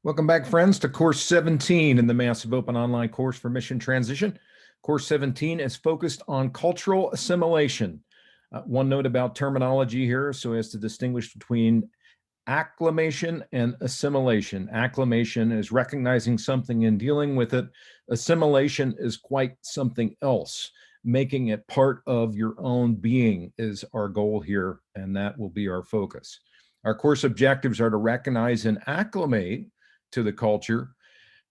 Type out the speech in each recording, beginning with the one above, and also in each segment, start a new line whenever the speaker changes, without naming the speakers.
Welcome back, friends, to Course 17 in the Massive Open Online Course for Mission Transition. Course 17 is focused on cultural assimilation. One note about terminology here, so as to distinguish between acclimation and assimilation. Acclimation is recognizing something and dealing with it. Assimilation is quite something else. Making it part of your own being is our goal here, and that will be our focus. Our course objectives are to recognize and acclimate to the culture,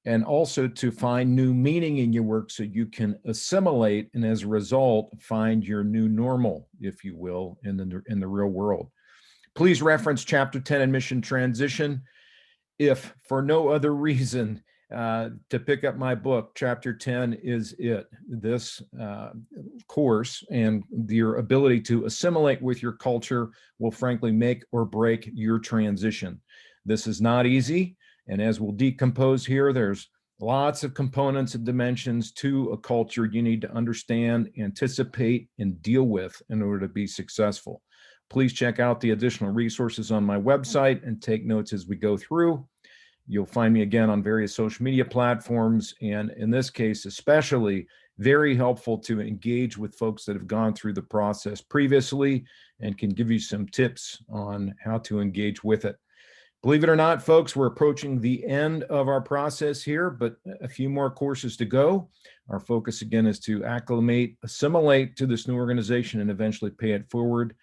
and also to find new meaning in your work so you can assimilate, and as a result, find your new normal, if you will, in the real world. Please reference Chapter 10 in Mission Transition, if for no other reason, to pick up my book. Chapter 10 is it. This course and your ability to assimilate with your culture will frankly make or break your transition. This is not easy. And as we'll decompose here, there's lots of components and dimensions to a culture you need to understand, anticipate, and deal with in order to be successful. Please check out the additional resources on my website and take notes as we go through. You'll find me again on various social media platforms, and in this case, especially very helpful to engage with folks that have gone through the process previously and can give you some tips on how to engage with it. Believe it or not, folks, we're approaching the end of our process here, but a few more courses to go. Our focus, again, is to acclimate, assimilate to this new organization, and eventually pay it forward.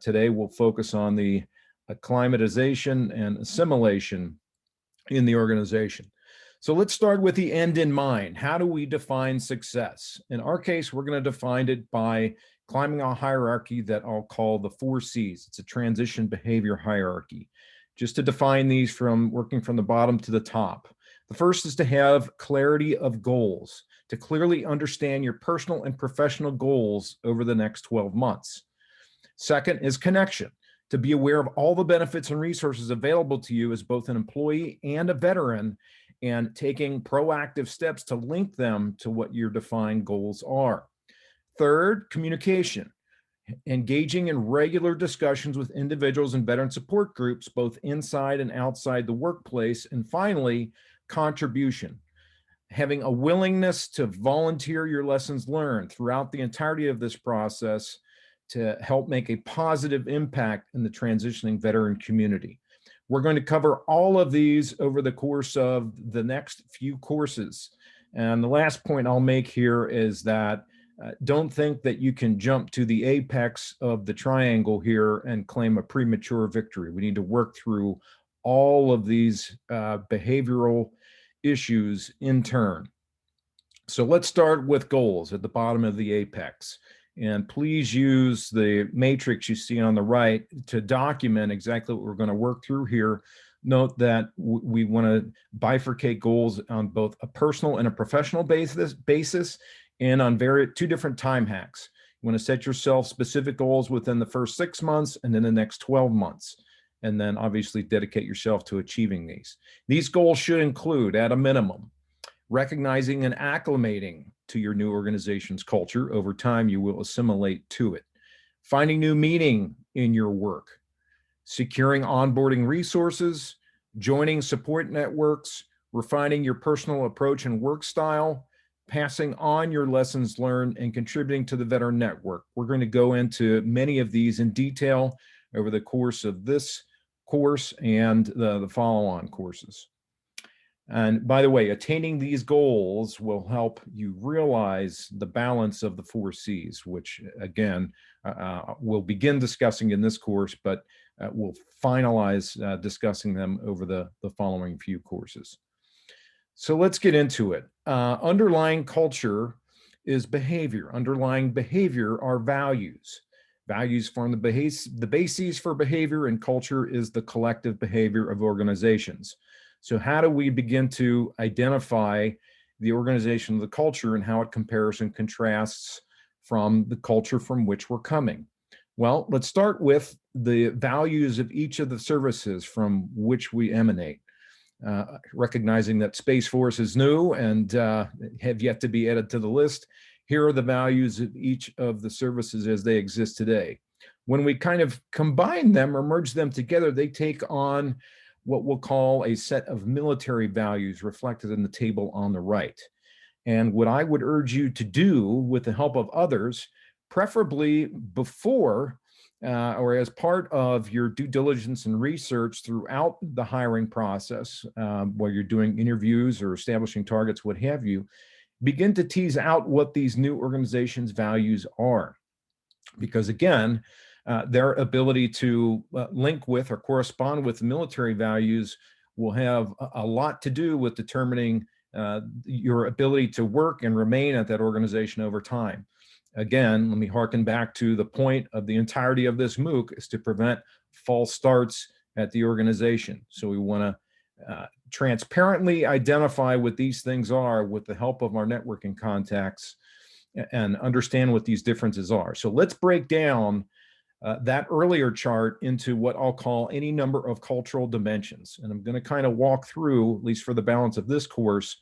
Today, we'll focus on the acclimatization and assimilation in the organization. So let's start with the end in mind. How do we define success? In our case, we're going to define it by climbing a hierarchy that I'll call the 4 C's. It's a transition behavior hierarchy. Just to define these from working from the bottom to the top. The first is to have clarity of goals, to clearly understand your personal and professional goals over the next 12 months. Second is connection, to be aware of all the benefits and resources available to you as both an employee and a veteran, and taking proactive steps to link them to what your defined goals are. Third, communication. Engaging in regular discussions with individuals and veteran support groups, both inside and outside the workplace. And finally, contribution. Having a willingness to volunteer your lessons learned throughout the entirety of this process to help make a positive impact in the transitioning veteran community. We're going to cover all of these over the course of the next few courses. And the last point I'll make here is that don't think that you can jump to the apex of the triangle here and claim a premature victory. We need to work through all of these behavioral issues in turn. So let's start with goals at the bottom of the apex. And please use the matrix you see on the right to document exactly what we're going to work through here. Note that we want to bifurcate goals on both a personal and a professional basis, and on two different time hacks. You want to set yourself specific goals within the first 6 months and then the next 12 months. And then obviously dedicate yourself to achieving these. These goals should include, at a minimum, recognizing and acclimating to your new organization's culture. Over time, you will assimilate to it. Finding new meaning in your work. Securing onboarding resources. Joining support networks. Refining your personal approach and work style. Passing on your lessons learned, and contributing to the veteran network. We're going to go into many of these in detail over the course of this course and the follow-on courses. And by the way, attaining these goals will help you realize the balance of the 4 C's, which again, we'll begin discussing in this course, but we'll finalize discussing them over the following few courses. So let's get into it. Underlying culture is behavior. Underlying behavior are values. Values form the bases for behavior, and culture is the collective behavior of organizations. So how do we begin to identify the organization of the culture and how it compares and contrasts from the culture from which we're coming? Well, let's start with the values of each of the services from which we emanate. Recognizing that Space Force is new and have yet to be added to the list, here are the values of each of the services as they exist today. When we kind of combine them or merge them together, they take on what we'll call a set of military values reflected in the table on the right. And what I would urge you to do with the help of others, preferably before or as part of your due diligence and research throughout the hiring process, while you're doing interviews or establishing targets, what have you, begin to tease out what these new organizations' values are. Because again, their ability to link with or correspond with military values will have a lot to do with determining your ability to work and remain at that organization over time. Again, let me harken back to the point of the entirety of this MOOC is to prevent false starts at the organization. So we want to transparently identify what these things are with the help of our networking contacts and understand what these differences are. So let's break down that earlier chart into what I'll call any number of cultural dimensions. And I'm going to kind of walk through, at least for the balance of this course,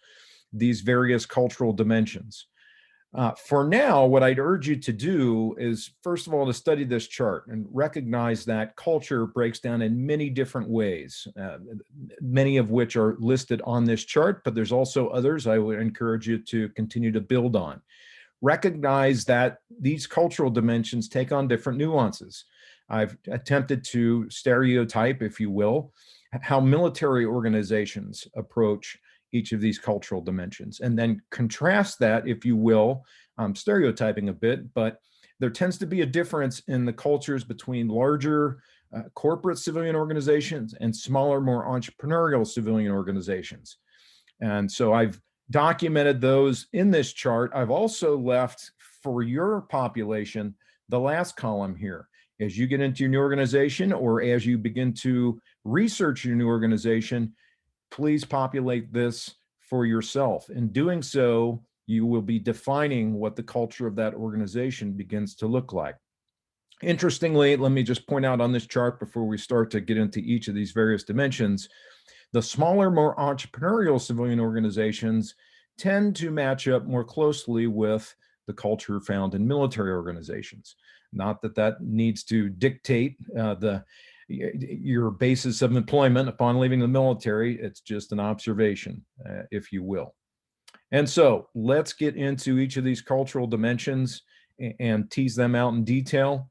these various cultural dimensions. For now, what I'd urge you to do is, first of all, to study this chart and recognize that culture breaks down in many different ways, many of which are listed on this chart, but there's also others I would encourage you to continue to build on. Recognize that these cultural dimensions take on different nuances. I've attempted to stereotype, if you will, how military organizations approach each of these cultural dimensions, and then contrast that, if you will. I'm stereotyping a bit, but there tends to be a difference in the cultures between larger corporate civilian organizations and smaller, more entrepreneurial civilian organizations. And so I've documented those in this chart. I've also left for your population the last column here. As you get into your new organization or as you begin to research your new organization, please populate this for yourself. In doing so, you will be defining what the culture of that organization begins to look like. Interestingly, let me just point out on this chart before we start to get into each of these various dimensions, the smaller, more entrepreneurial civilian organizations tend to match up more closely with the culture found in military organizations. Not that that needs to dictate your basis of employment upon leaving the military. It's just an observation, if you will. And so let's get into each of these cultural dimensions and tease them out in detail.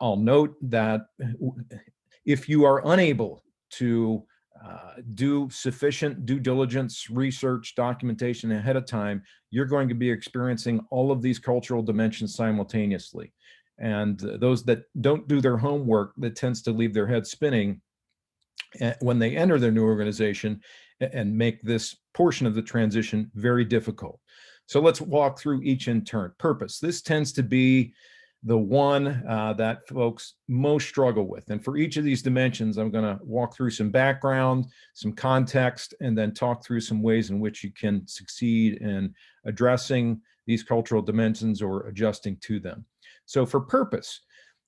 I'll note that if you are unable to do sufficient due diligence, research, documentation ahead of time, you're going to be experiencing all of these cultural dimensions simultaneously. And those that don't do their homework, that tends to leave their head spinning when they enter their new organization and make this portion of the transition very difficult. So let's walk through each in turn. Purpose. This tends to be the one that folks most struggle with. And for each of these dimensions, I'm going to walk through some background, some context, and then talk through some ways in which you can succeed in addressing these cultural dimensions or adjusting to them. So for purpose,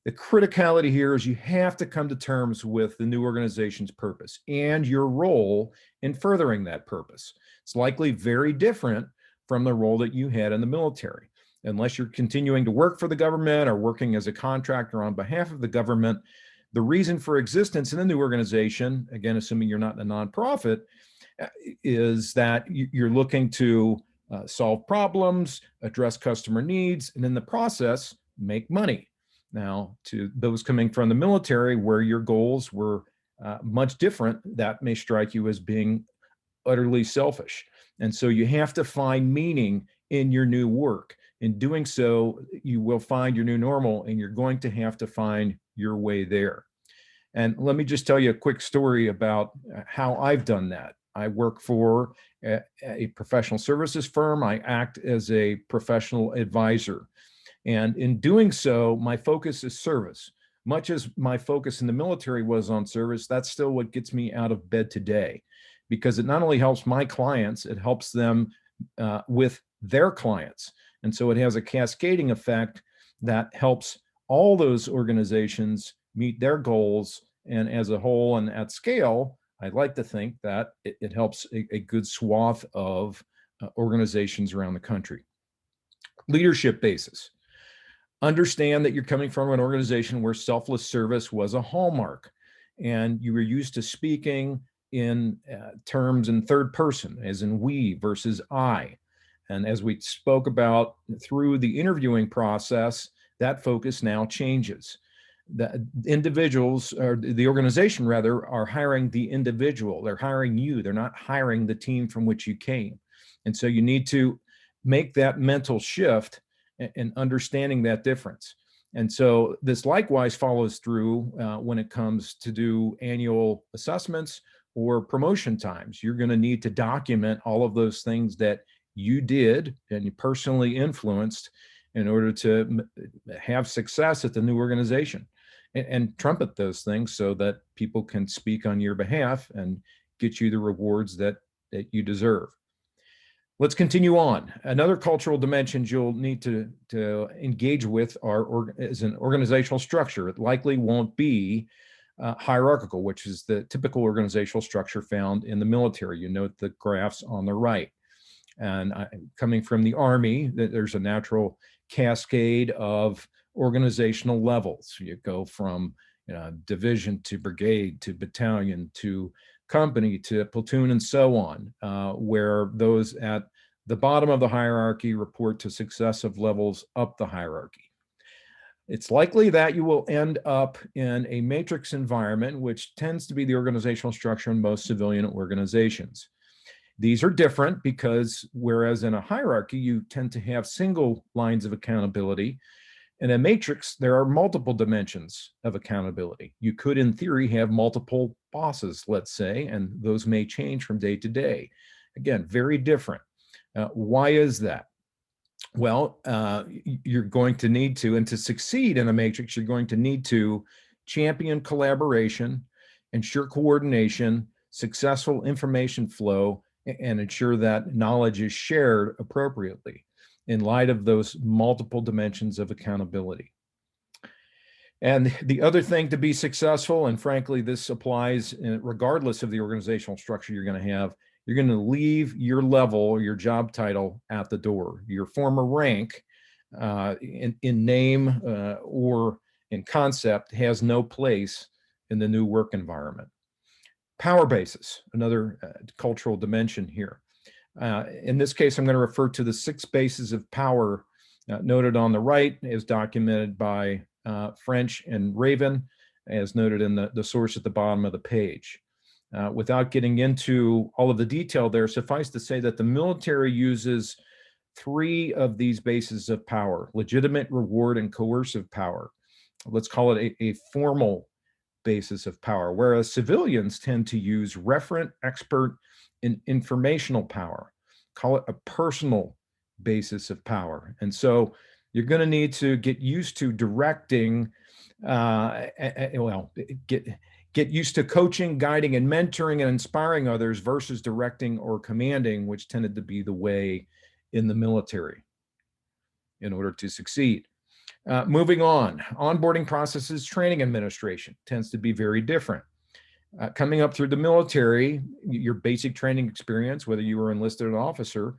the criticality here is you have to come to terms with the new organization's purpose and your role in furthering that purpose. It's likely very different from the role that you had in the military. Unless you're continuing to work for the government or working as a contractor on behalf of the government, the reason for existence in the new organization, again, assuming you're not in a nonprofit, is that you're looking to solve problems, address customer needs, and in the process, make money. Now, to those coming from the military, where your goals were much different, that may strike you as being utterly selfish. And so you have to find meaning in your new work. In doing so, you will find your new normal, and you're going to have to find your way there. And let me just tell you a quick story about how I've done that. I work for a professional services firm. I act as a professional advisor. And in doing so, my focus is service. Much as my focus in the military was on service, that's still what gets me out of bed today, because it not only helps my clients, it helps them with their clients. And so it has a cascading effect that helps all those organizations meet their goals. And as a whole and at scale, I'd like to think that it helps a good swath of organizations around the country. Leadership basis. Understand that you're coming from an organization where selfless service was a hallmark, and you were used to speaking in terms in third person, as in we versus I. And as we spoke about through the interviewing process, that focus now changes. The individuals, or the organization rather, are hiring the individual. They're hiring you. They're not hiring the team from which you came. And so you need to make that mental shift and understanding that difference. And so this likewise follows through when it comes to do annual assessments or promotion times. You're going to need to document all of those things that you did and you personally influenced in order to have success at the new organization, and trumpet those things so that people can speak on your behalf and get you the rewards that you deserve. Let's continue on. Another cultural dimensions you'll need to engage with is an organizational structure. It likely won't be hierarchical, which is the typical organizational structure found in the military. You note the graphs on the right. And coming from the Army, there's a natural cascade of organizational levels. You go from division to brigade to battalion to company to platoon and so on, where those at the bottom of the hierarchy report to successive levels up the hierarchy. It's likely that you will end up in a matrix environment, which tends to be the organizational structure in most civilian organizations. These are different because whereas in a hierarchy, you tend to have single lines of accountability, in a matrix, there are multiple dimensions of accountability. You could, in theory, have multiple bosses, let's say, and those may change from day to day. Again, very different. Why is that? Well, you're going to need to, and to succeed in a matrix, you're going to need to champion collaboration, ensure coordination, successful information flow, and ensure that knowledge is shared appropriately in light of those multiple dimensions of accountability. And the other thing to be successful, and frankly, this applies regardless of the organizational structure you're going to have, you're going to leave your level or your job title at the door. Your former rank in name or in concept has no place in the new work environment. Power bases, another cultural dimension here. In this case, I'm going to refer to the 6 bases of power noted on the right, as documented by French and Raven, as noted in the source at the bottom of the page. Without getting into all of the detail there, suffice to say that the military uses 3 of these bases of power: legitimate, reward, and coercive power. Let's call it a formal basis of power, whereas civilians tend to use referent, expert, and informational power. Call it a personal basis of power. And so you're going to need to get used to directing, get used to coaching, guiding, and mentoring and inspiring others versus directing or commanding, which tended to be the way in the military in order to succeed. Moving on, onboarding processes, training administration tends to be very different. Coming up through the military, your basic training experience, whether you were enlisted or an officer,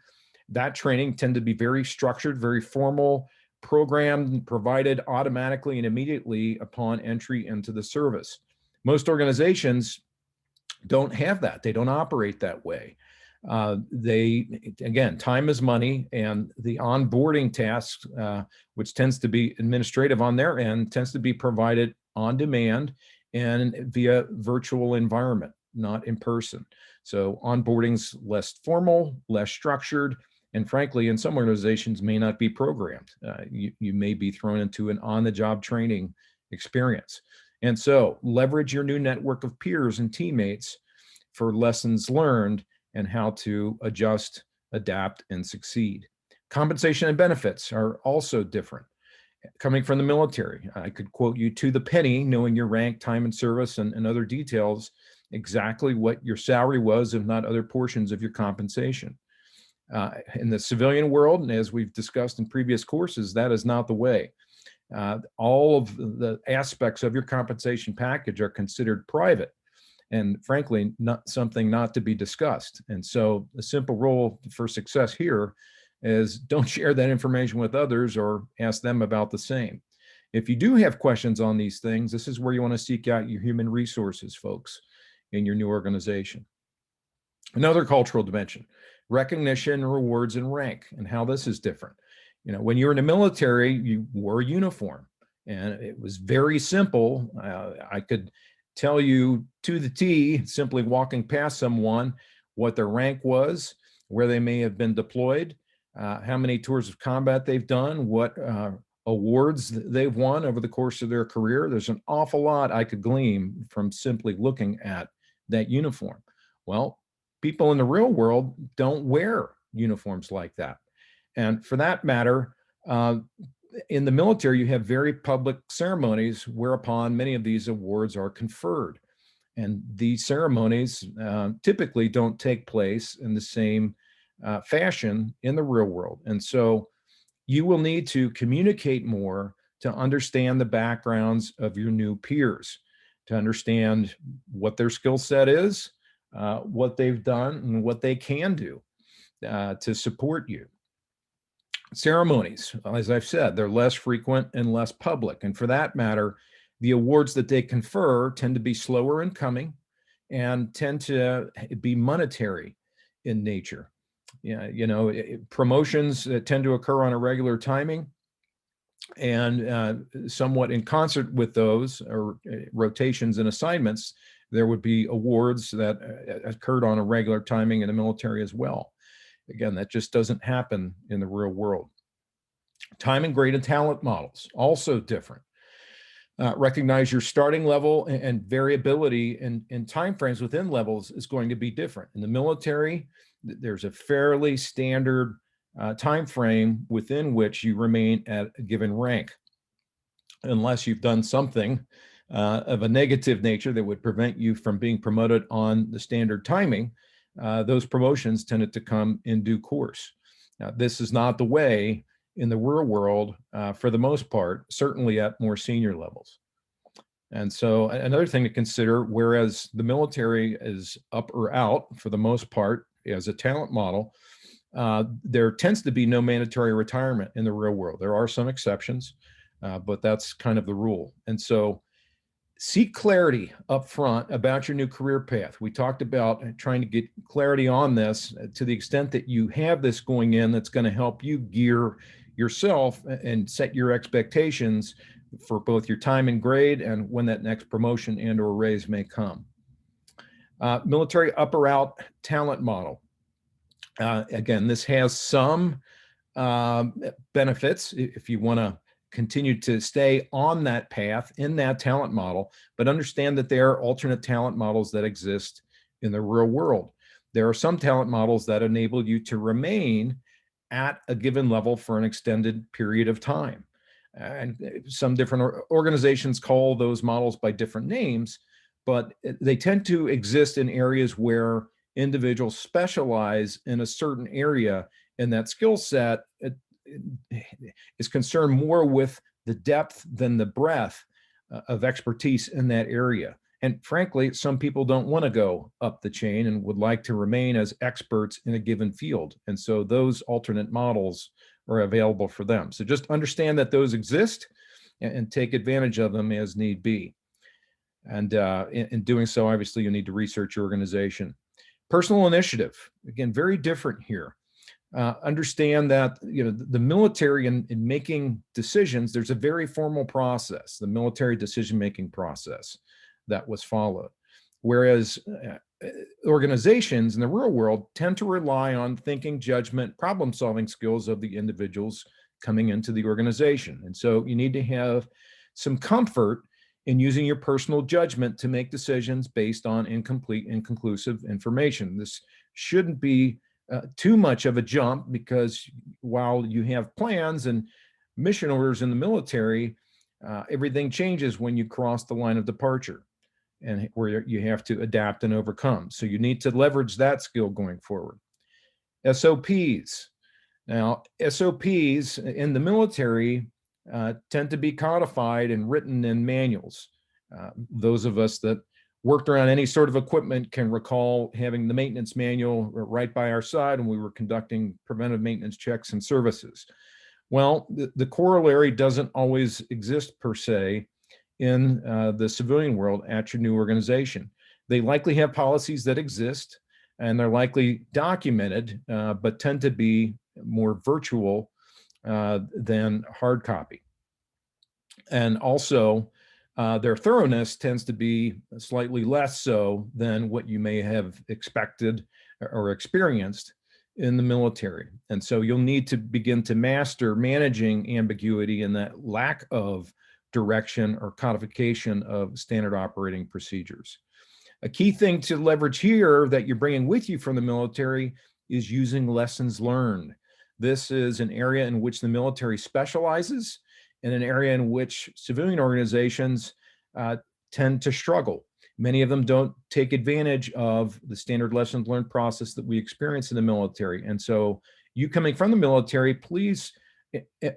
that training tended to be very structured, very formal, programmed, provided automatically and immediately upon entry into the service. Most organizations don't have that. They don't operate that way. Again, time is money, and the onboarding tasks, which tends to be administrative on their end, tends to be provided on demand and via virtual environment, not in person. So onboarding's less formal, less structured, and frankly, in some organizations may not be programmed. You may be thrown into an on-the-job training experience. And so leverage your new network of peers and teammates for lessons learned and how to adjust, adapt, and succeed. Compensation and benefits are also different. Coming from the military, I could quote you to the penny, knowing your rank, time and service, and other details, exactly what your salary was, if not other portions of your compensation. In the civilian world, and as we've discussed in previous courses, that is not the way. All of the aspects of your compensation package are considered private, and frankly, not to be discussed. And so the simple rule for success here is don't share that information with others or ask them about the same. If you do have questions on these things, this is where you want to seek out your human resources folks. in your new organization. Another cultural dimension, recognition, rewards, and rank, and how this is different. When you were in the military, you wore a uniform, and it was very simple. I could tell you to the T, simply walking past someone, what their rank was, where they may have been deployed, how many tours of combat they've done, what awards they've won over the course of their career. There's an awful lot I could glean from simply looking at that uniform. Well, people in the real world don't wear uniforms like that. And for that matter, in the military, you have very public ceremonies whereupon many of these awards are conferred. And these ceremonies typically don't take place in the same fashion in the real world. And so you will need to communicate more to understand the backgrounds of your new peers, to understand what their skill set is, what they've done, and what they can do to support you. Ceremonies, as I've said, they're less frequent and less public. And for that matter, the awards that they confer tend to be slower in coming and tend to be monetary in nature. Promotions tend to occur on a regular timing, and somewhat in concert with those or rotations and assignments, there would be awards that occurred on a regular timing in the military as well. Again, that just doesn't happen in the real world. Time and grade and talent models, also different. Recognize your starting level and variability in timeframes within levels is going to be different. In the military, there's a fairly standard time frame within which you remain at a given rank, unless you've done something of a negative nature that would prevent you from being promoted on the standard timing. Those promotions tended to come in due course. Now, this is not the way in the real world for the most part, certainly at more senior levels. And so another thing to consider, whereas the military is up or out for the most part as a talent model, there tends to be no mandatory retirement in the real world. There are some exceptions, but that's kind of the rule. And so seek clarity up front about your new career path. We talked about trying to get clarity on this to the extent that you have this going in that's going to help you gear yourself and set your expectations for both your time and grade and when that next promotion and or raise may come. Military up or out talent model. Again, this has some benefits if you want to continue to stay on that path in that talent model, but understand that there are alternate talent models that exist in the real world. There are some talent models that enable you to remain at a given level for an extended period of time. And some different organizations call those models by different names, but they tend to exist in areas where individuals specialize in a certain area, and that skill set is concerned more with the depth than the breadth of expertise in that area. And frankly, some people don't want to go up the chain and would like to remain as experts in a given field. And so those alternate models are available for them. So just understand that those exist and take advantage of them as need be. And in doing so, obviously, you need to research your organization. Personal initiative, again, very different here. Understand that the military in making decisions, there's a very formal process, the military decision-making process that was followed. Whereas organizations in the real world tend to rely on thinking, judgment, problem-solving skills of the individuals coming into the organization. And so you need to have some comfort in using your personal judgment to make decisions based on incomplete, inconclusive information. This shouldn't be too much of a jump, because while you have plans and mission orders in the military, everything changes when you cross the line of departure and where you have to adapt and overcome. So you need to leverage that skill going forward. SOPs. Now, SOPs in the military tend to be codified and written in manuals. Those of us that worked around any sort of equipment can recall having the maintenance manual right by our side when we were conducting preventive maintenance checks and services. Well, the corollary doesn't always exist per se in the civilian world at your new organization. They likely have policies that exist, and they're likely documented, but tend to be more virtual than hard copy. And also, their thoroughness tends to be slightly less so than what you may have expected or experienced in the military. And so you'll need to begin to master managing ambiguity and that lack of direction or codification of standard operating procedures. A key thing to leverage here that you're bringing with you from the military is using lessons learned. This is an area in which the military specializes, and an area in which civilian organizations tend to struggle. Many of them don't take advantage of the standard lessons learned process that we experience in the military. And so you coming from the military, please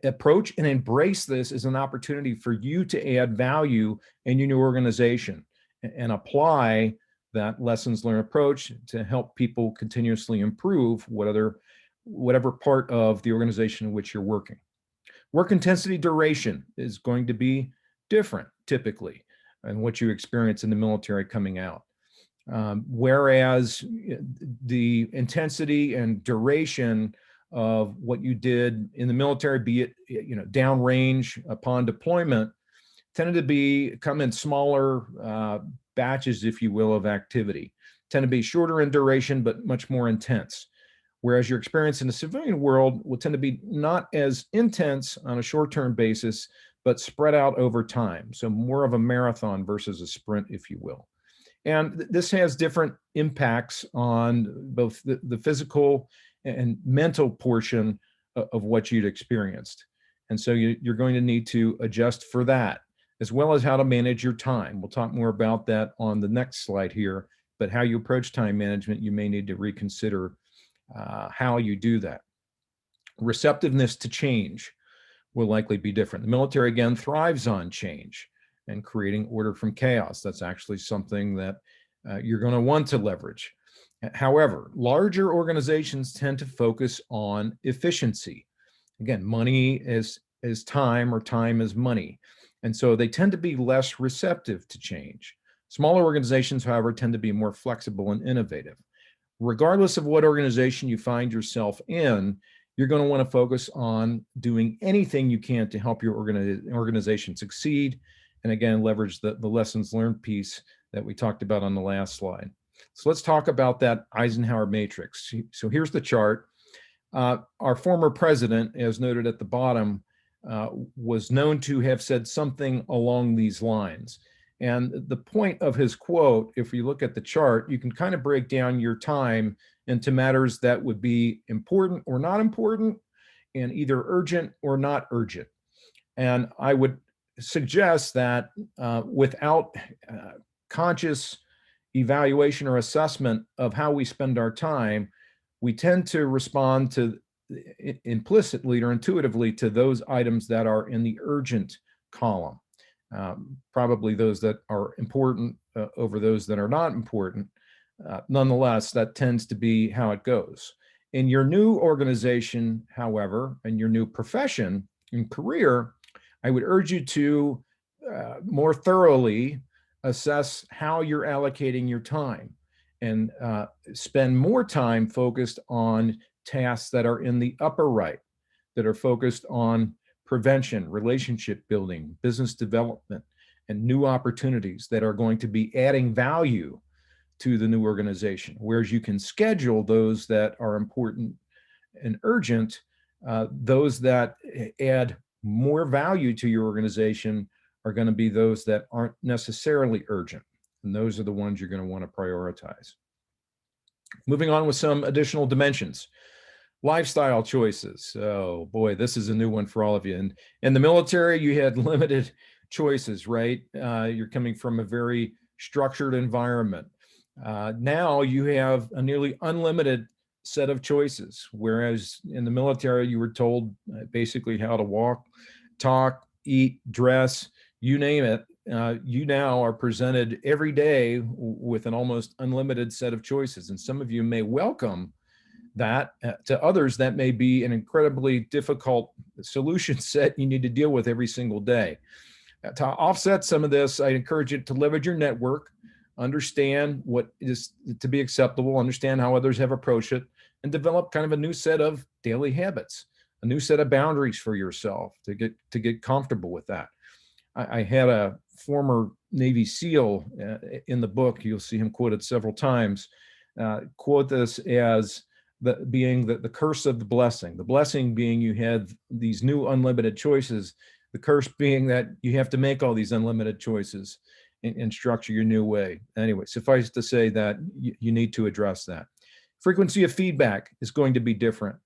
approach and embrace this as an opportunity for you to add value in your new organization and apply that lessons learned approach to help people continuously improve whatever part of the organization in which you're working. Work intensity duration is going to be different typically than what you experience in the military coming out. Whereas the intensity and duration of what you did in the military, be it downrange upon deployment, tended to come in smaller batches, if you will, of activity. Tend to be shorter in duration, but much more intense. Whereas your experience in the civilian world will tend to be not as intense on a short-term basis, but spread out over time. So more of a marathon versus a sprint, if you will. And this has different impacts on both the physical and mental portion of what you'd experienced. And so you're going to need to adjust for that, as well as how to manage your time. We'll talk more about that on the next slide here, but how you approach time management, you may need to reconsider how you do that. Receptiveness to change will likely be different. The military, again, thrives on change and creating order from chaos. That's actually something that you're going to want to leverage. However, larger organizations tend to focus on efficiency. Again, money is time, or time is money. And so they tend to be less receptive to change. Smaller organizations, however, tend to be more flexible and innovative. Regardless of what organization you find yourself in, you're going to want to focus on doing anything you can to help your organization succeed. And again, leverage the lessons learned piece that we talked about on the last slide. So let's talk about that Eisenhower matrix. So here's the chart. Our former president, as noted at the bottom, was known to have said something along these lines. And the point of his quote, if you look at the chart, you can kind of break down your time into matters that would be important or not important, and either urgent or not urgent. And I would suggest that without conscious evaluation or assessment of how we spend our time, we tend to respond to implicitly or intuitively to those items that are in the urgent column. Probably those that are important over those that are not important. Nonetheless, that tends to be how it goes. In your new organization, however, and your new profession and career, I would urge you to more thoroughly assess how you're allocating your time and spend more time focused on tasks that are in the upper right, that are focused on prevention, relationship building, business development, and new opportunities that are going to be adding value to the new organization. Whereas you can schedule those that are important and urgent, those that add more value to your organization are going to be those that aren't necessarily urgent. And those are the ones you're going to want to prioritize. Moving on with some additional dimensions. Lifestyle choices. Oh boy, this is a new one for all of you. And in the military, you had limited choices, right? You're coming from a very structured environment. Now you have a nearly unlimited set of choices, whereas in the military, you were told basically how to walk, talk, eat, dress, you name it. You now are presented every day with an almost unlimited set of choices. And some of you may welcome that. To others, that may be an incredibly difficult solution set you need to deal with every single day. To offset some of this, I encourage you to leverage your network, understand what is to be acceptable, understand how others have approached it, and develop kind of a new set of daily habits, a new set of boundaries for yourself to get comfortable with that. I had a former Navy SEAL in the book. You'll see him quoted several times. Quote this as being the curse of the blessing. The blessing being you had these new unlimited choices. The curse being that you have to make all these unlimited choices and structure your new way. Anyway, suffice to say that you need to address that. Frequency of feedback is going to be different.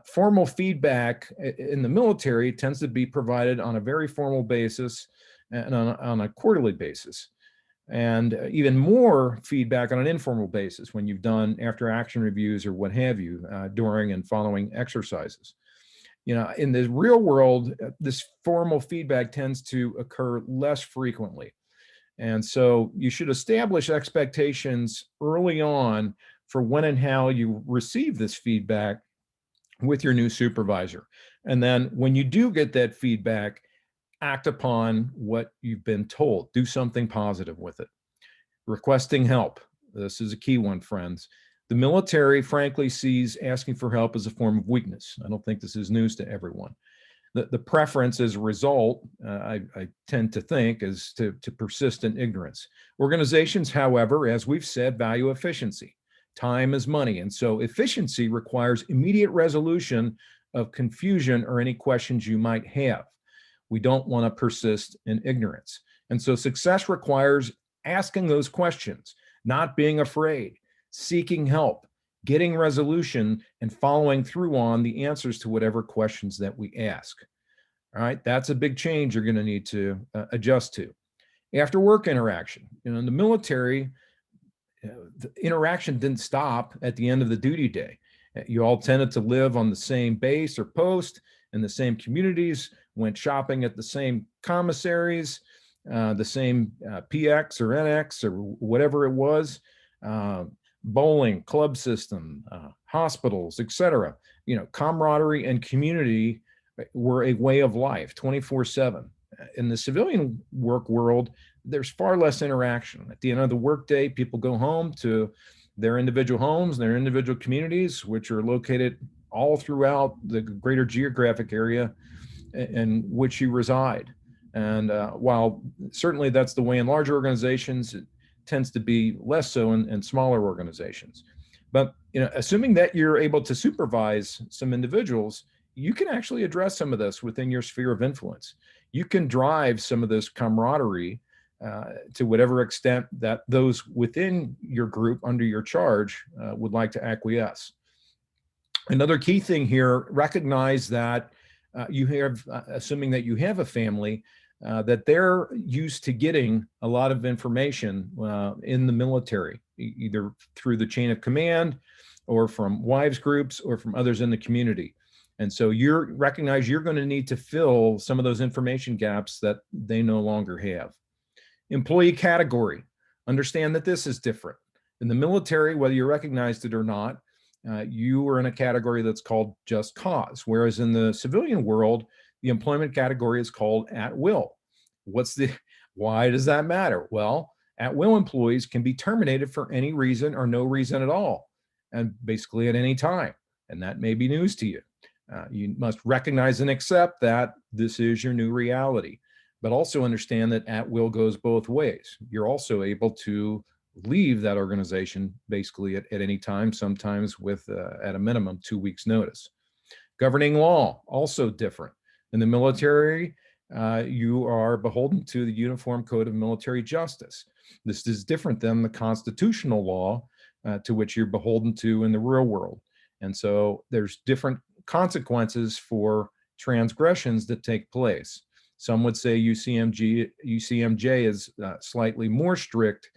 Formal feedback in the military tends to be provided on a very formal basis and on a quarterly basis, and even more feedback on an informal basis when you've done after action reviews or what have you during and following exercises. In the real world, this formal feedback tends to occur less frequently. And so you should establish expectations early on for when and how you receive this feedback with your new supervisor. And then when you do get that feedback, act upon what you've been told. Do something positive with it. Requesting help. This is a key one, friends. The military, frankly, sees asking for help as a form of weakness. I don't think this is news to everyone. The preference as a result, I tend to think, is to persist in ignorance. Organizations, however, as we've said, value efficiency. Time is money. And so efficiency requires immediate resolution of confusion or any questions you might have. We don't want to persist in ignorance. And so success requires asking those questions, not being afraid, seeking help, getting resolution, and following through on the answers to whatever questions that we ask. All right, that's a big change you're going to need to adjust to. After work interaction, in the military, the interaction didn't stop at the end of the duty day. You all tended to live on the same base or post in the same communities, went shopping at the same commissaries, the same PX or NX or whatever it was, bowling, club system, hospitals, etc. Camaraderie and community were a way of life 24/7. In the civilian work world, there's far less interaction. At the end of the workday, people go home to their individual homes, their individual communities, which are located all throughout the greater geographic area in which you reside. And while certainly that's the way in larger organizations, it tends to be less so in smaller organizations. But assuming that you're able to supervise some individuals, you can actually address some of this within your sphere of influence. You can drive some of this camaraderie to whatever extent that those within your group under your charge would like to acquiesce. Another key thing here, recognize that you have, assuming that you have a family, that they're used to getting a lot of information in the military, either through the chain of command or from wives groups or from others in the community. And so recognize you're going to need to fill some of those information gaps that they no longer have. Employee category. Understand that this is different. In the military, whether you recognized it or not, you are in a category that's called just cause, whereas in the civilian world, the employment category is called at will. Why does that matter? Well, at will employees can be terminated for any reason or no reason at all, and basically at any time. And that may be news to you. You must recognize and accept that this is your new reality, but also understand that at will goes both ways. You're also able to leave that organization basically at any time, sometimes with, at a minimum, 2 weeks notice. Governing law, also different. In the military, you are beholden to the Uniform Code of Military Justice. This is different than the constitutional law to which you're beholden to in the real world. And so there's different consequences for transgressions that take place. Some would say UCMJ is slightly more strict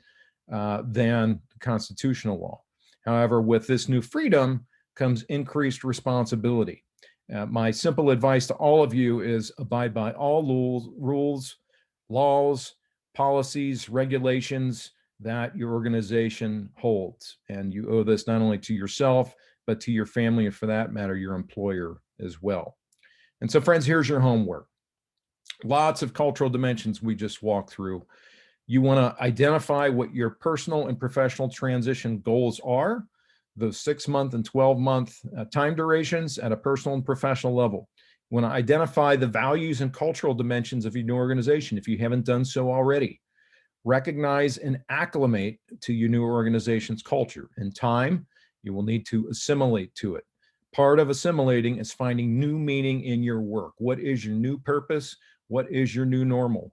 than constitutional law. However, with this new freedom comes increased responsibility. My simple advice to all of you is abide by all rules, laws, policies, regulations that your organization holds. And you owe this not only to yourself, but to your family, and for that matter, your employer as well. And so, friends, here's your homework. Lots of cultural dimensions we just walked through. You want to identify what your personal and professional transition goals are, those 6-month and 12-month time durations at a personal and professional level. You want to identify the values and cultural dimensions of your new organization if you haven't done so already. Recognize and acclimate to your new organization's culture. In time, you will need to assimilate to it. Part of assimilating is finding new meaning in your work. What is your new purpose? What is your new normal?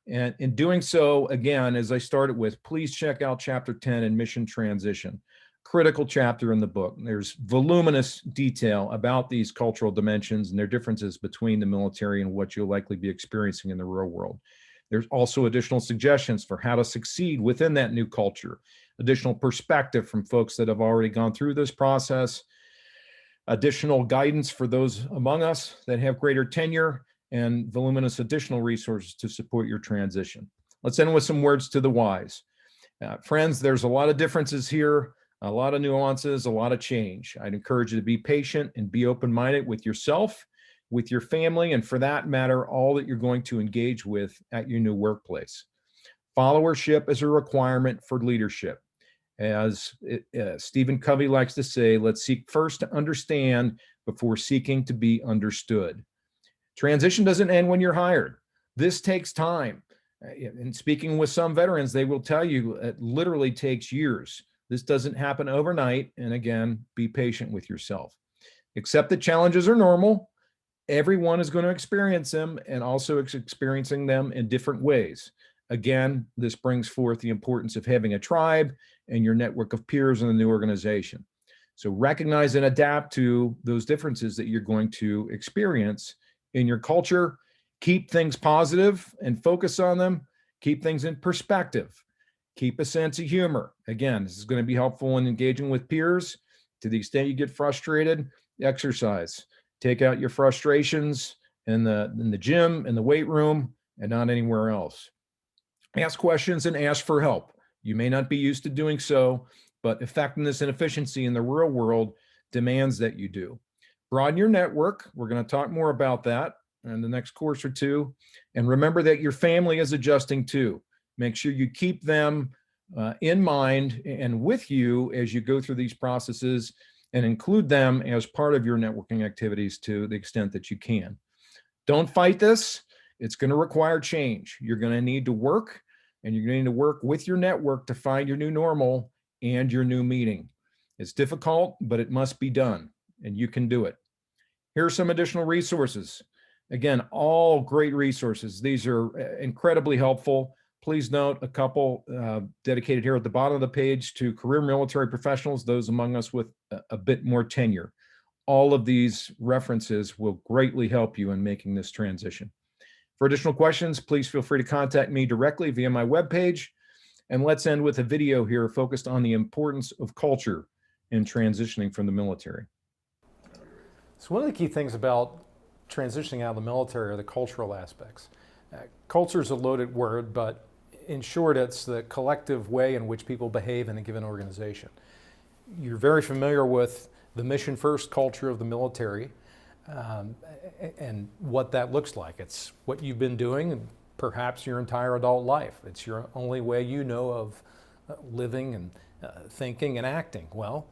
And in doing so, again, as I started with, please check out chapter 10 in Mission Transition. Critical chapter in the book. There's voluminous detail about these cultural dimensions and their differences between the military and what you'll likely be experiencing in the real world. There's also additional suggestions for how to succeed within that new culture, additional perspective from folks that have already gone through this process, additional guidance for those among us that have greater tenure, and voluminous additional resources to support your transition. Let's end with some words to the wise. Friends, there's a lot of differences here, a lot of nuances, a lot of change. I'd encourage you to be patient and be open-minded with yourself, with your family, and for that matter, all that you're going to engage with at your new workplace. Followership is a requirement for leadership. As Stephen Covey likes to say, let's seek first to understand before seeking to be understood. Transition doesn't end when you're hired. This takes time. And speaking with some veterans, they will tell you it literally takes years. This doesn't happen overnight. And again, be patient with yourself. Accept that challenges are normal. Everyone is going to experience them, and also experiencing them in different ways. Again, this brings forth the importance of having a tribe and your network of peers in the new organization. So recognize and adapt to those differences that you're going to experience in your culture. Keep things positive and focus on them. Keep things in perspective. Keep a sense of humor. Again, this is going to be helpful in engaging with peers. To the extent you get frustrated, exercise. Take out your frustrations in the gym, in the weight room, and not anywhere else. Ask questions and ask for help. You may not be used to doing so, but effectiveness and efficiency in the real world demands that you do. Broaden your network. We're going to talk more about that in the next course or two. And remember that your family is adjusting too. Make sure you keep them in mind and with you as you go through these processes, and include them as part of your networking activities to the extent that you can. Don't fight this. It's going to require change. You're going to need to work, and you're going to need to work with your network to find your new normal and your new meeting. It's difficult, but it must be done, and you can do it. Here are some additional resources. Again, all great resources. These are incredibly helpful. Please note a couple dedicated here at the bottom of the page to career military professionals, those among us with a bit more tenure. All of these references will greatly help you in making this transition. For additional questions, please feel free to contact me directly via my webpage. And let's end with a video here focused on the importance of culture in transitioning from the military.
So one of the key things about transitioning out of the military are the cultural aspects. Culture is a loaded word, but in short, it's the collective way in which people behave in a given organization. You're very familiar with the mission first culture of the military and what that looks like. It's what you've been doing perhaps your entire adult life. It's your only way you know of living and thinking and acting. Well,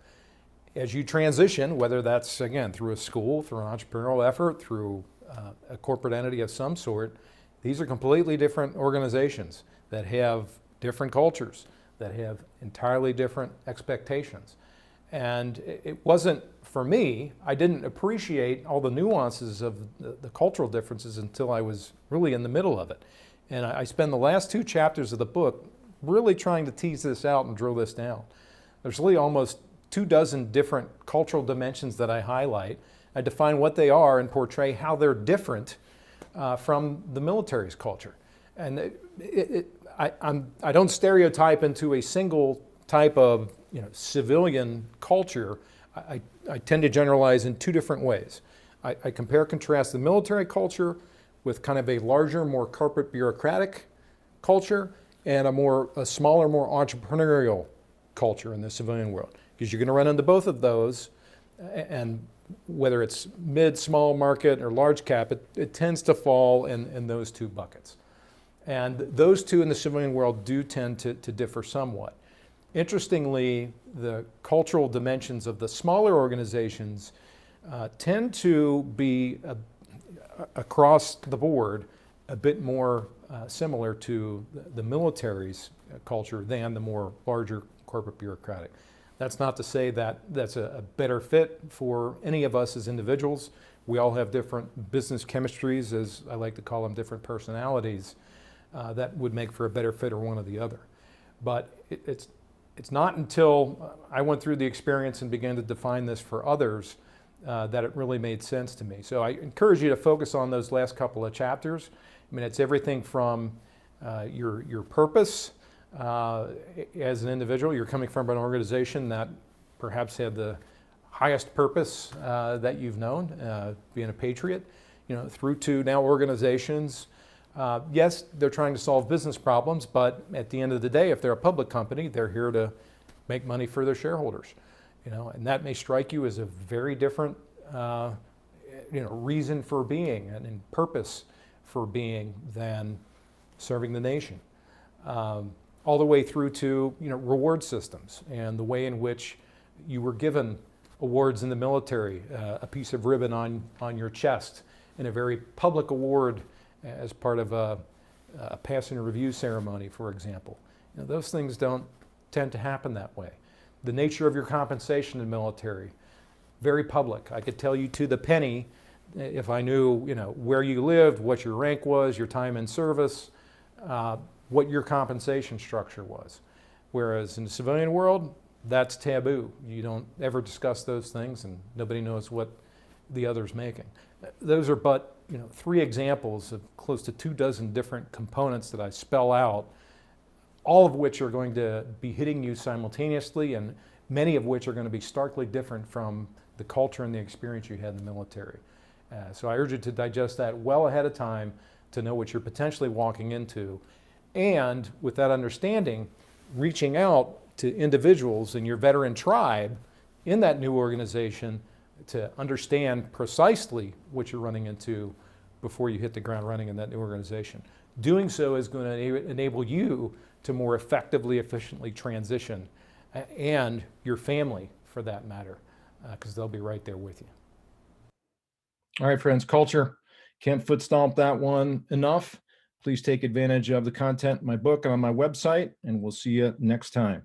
as you transition, whether that's, again, through a school, through an entrepreneurial effort, through a corporate entity of some sort, these are completely different organizations that have different cultures, that have entirely different expectations. And it wasn't, for me, I didn't appreciate all the nuances of the cultural differences until I was really in the middle of it. And I spend the last 2 chapters of the book really trying to tease this out and drill this down. There's really almost 24 different cultural dimensions that I highlight. I define what they are and portray how they're different from the military's culture. And I don't stereotype into a single type of civilian culture. I tend to generalize in 2 different ways. I compare and contrast the military culture with kind of a larger, more corporate bureaucratic culture, and a smaller, more entrepreneurial culture in the civilian world. Because you're going to run into both of those, and whether it's mid, small market, or large cap, it tends to fall in those 2 buckets. And those two in the civilian world do tend to differ somewhat. Interestingly, the cultural dimensions of the smaller organizations tend to be across the board a bit more similar to the military's culture than the more larger corporate bureaucratic. That's not to say that that's a better fit for any of us as individuals. We all have different business chemistries, as I like to call them, different personalities that would make for a better fit or one or the other. But it's not until I went through the experience and began to define this for others that it really made sense to me. So I encourage you to focus on those last couple of chapters. I mean, it's everything from your purpose as an individual. You're coming from an organization that perhaps had the highest purpose that you've known, being a patriot, through to now organizations. Yes, they're trying to solve business problems, but at the end of the day, if they're a public company, they're here to make money for their shareholders. And that may strike you as a very different, reason for being and purpose for being than serving the nation. All the way through to reward systems and the way in which you were given awards in the military, a piece of ribbon on your chest, and a very public award as part of a passing review ceremony, for example. Those things don't tend to happen that way. The nature of your compensation in the military, very public. I could tell you to the penny if I knew, where you lived, what your rank was, your time in service, what your compensation structure was. Whereas in the civilian world, that's taboo. You don't ever discuss those things, and nobody knows what the other's making. Those are but 3 examples of close to 24 different components that I spell out, all of which are going to be hitting you simultaneously, and many of which are going to be starkly different from the culture and the experience you had in the military. So I urge you to digest that well ahead of time to know what you're potentially walking into, and with that understanding, reaching out to individuals in your veteran tribe in that new organization to understand precisely what you're running into before you hit the ground running in that new organization. Doing so is going to enable you to more effectively, efficiently transition, and your family for that matter, because they'll be right there with you.
All right, friends, culture. Can't foot stomp that one enough. Please take advantage of the content in my book and on my website, and we'll see you next time.